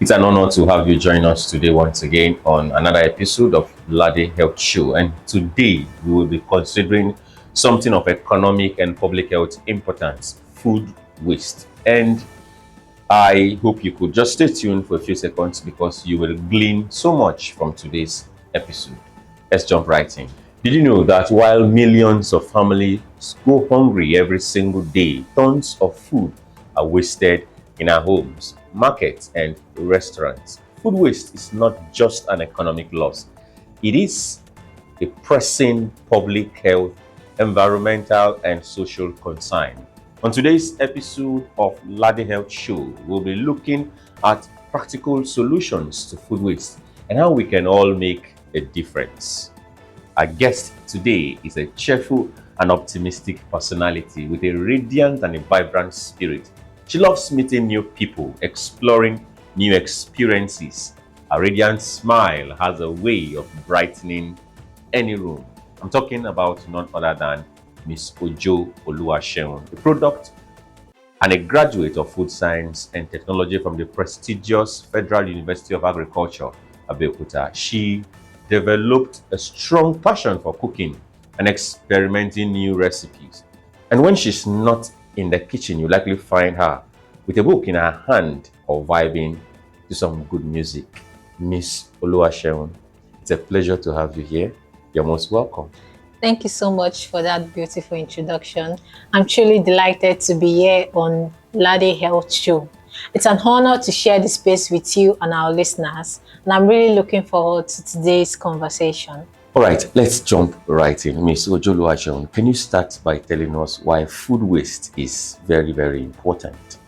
It's an honor to have you join us today once again on another episode of Lade Health Show. And today we will be considering something of economic and public health importance, food waste. And I hope you could just stay tuned for a few seconds because you will glean so much from today's episode. Let's jump right in. Did you know that while millions of families go hungry every single day, tons of food are wasted in our homes, markets, and restaurants? Food waste is not just an economic loss, it is a pressing public health, environmental, and social concern. On today's episode of Lade Health Show, we'll be looking at practical solutions to food waste and how we can all make a difference. Our guest today is a cheerful and optimistic personality with a radiant and a vibrant spirit. She loves meeting new people, exploring new experiences. A radiant smile has a way of brightening any room. I'm talking about none other than Miss Ojo Oluwaseun, a product and a graduate of food science and technology from the prestigious Federal University of Agriculture, Abeokuta. She developed a strong passion for cooking and experimenting new recipes. And when she's not in the kitchen, you likely find her with a book in her hand or vibing to some good music. Miss Oluwaseun, it's a pleasure to have you here. You're most welcome. Thank you so much for that beautiful introduction. I'm truly delighted to be here on Lade Health Show. It's an honor to share this space with you and our listeners, and I'm really looking forward to today's conversation. All right, let's jump right in. Miss Ojo Oluwaseun, can you start by telling us why food waste is very, very important?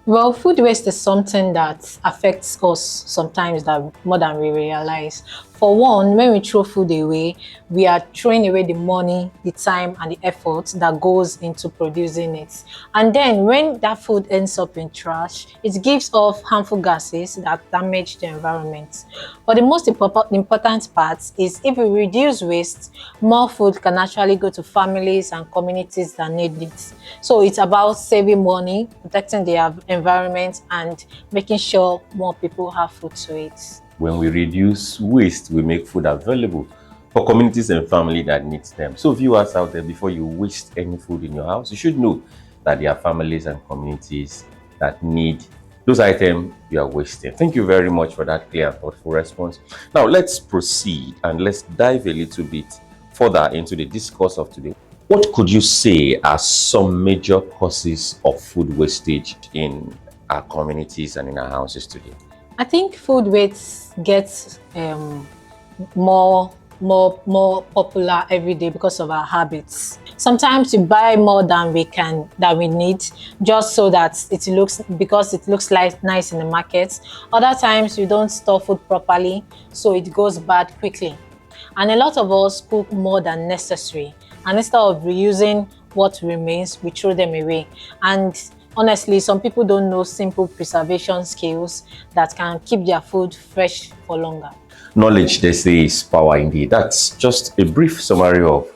Well, food waste is something that affects us sometimes that more than we realize. For one, when we throw food away, we are throwing away the money, the time, and the effort that goes into producing it. And then when that food ends up in trash, it gives off harmful gases that damage the environment. But the most important part is if we reduce waste, more food can actually go to families and communities that need it. So it's about saving money, protecting the environment, and making sure more people have food to eat. When we reduce waste, we make food available for communities and family that needs them. So viewers out there, before you waste any food in your house, you should know that there are families and communities that need those items you are wasting. Thank you very much for that clear and thoughtful response. Now let's proceed and let's dive a little bit further into the discourse of today. What could you say are some major causes of food wastage in our communities and in our houses today? I think food waste gets more popular every day because of our habits. Sometimes we buy more than we need, just so that it looks like nice in the market. Other times we don't store food properly, so it goes bad quickly. And a lot of us cook more than necessary, and instead of reusing what remains, we throw them away. And honestly, some people don't know simple preservation skills that can keep their food fresh for longer. Knowledge, they say, is power indeed. That's just a brief summary of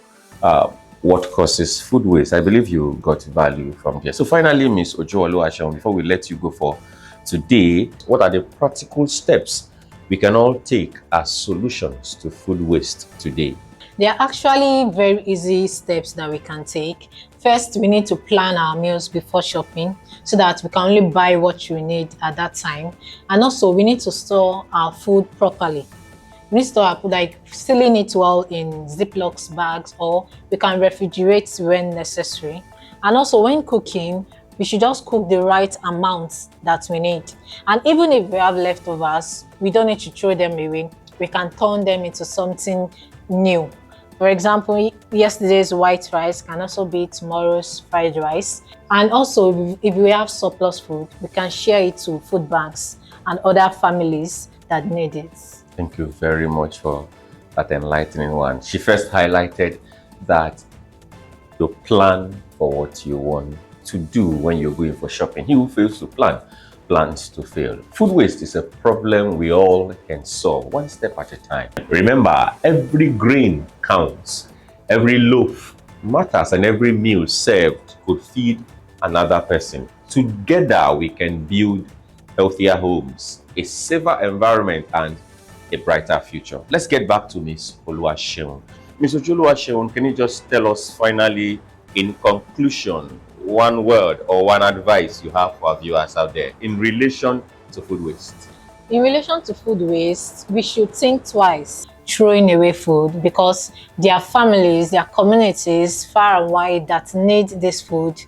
what causes food waste. I believe you got value from here. So finally, Ms. Ojo Oluwaseun, before we let you go for today, what are the practical steps we can all take as solutions to food waste today? There are actually very easy steps that we can take. First, we need to plan our meals before shopping so that we can only buy what we need at that time. And also, we need to store our food properly. We need to store our food, like sealing it well in Ziploc bags, or we can refrigerate when necessary. And also, when cooking, we should just cook the right amount that we need. And even if we have leftovers, we don't need to throw them away. We can turn them into something new. For example, yesterday's white rice can also be tomorrow's fried rice. And also, if we have surplus food, we can share it to food banks and other families that need it. Thank you very much for that enlightening one. She first highlighted that you plan for what you want to do when you're going for shopping. He who fails to plan plans to fail. Food waste is a problem we all can solve one step at a time. Remember, every grain counts, every loaf matters, and every meal served could feed another person. Together, we can build healthier homes, a safer environment, and a brighter future. Let's get back to Ms. Oluwaseun. Ms. Oluwaseun, can you just tell us finally, in conclusion, one word or one advice you have for our viewers out there in relation to food waste? In relation to food waste, we should think twice throwing away food, because there are families, there are communities far and wide that need this food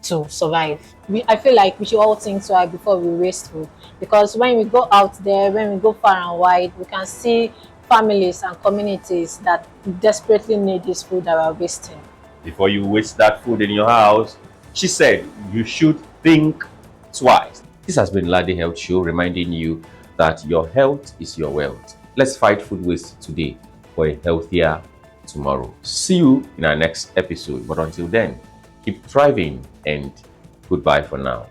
to survive. I feel like we should all think twice before we waste food, because when we go out there, when we go far and wide, we can see families and communities that desperately need this food that we're wasting. Before you waste that food in your house, she said you should think twice. This has been Ladey Health Show, reminding you that your health is your wealth. Let's fight food waste today for a healthier tomorrow. See you in our next episode. But until then, keep thriving and goodbye for now.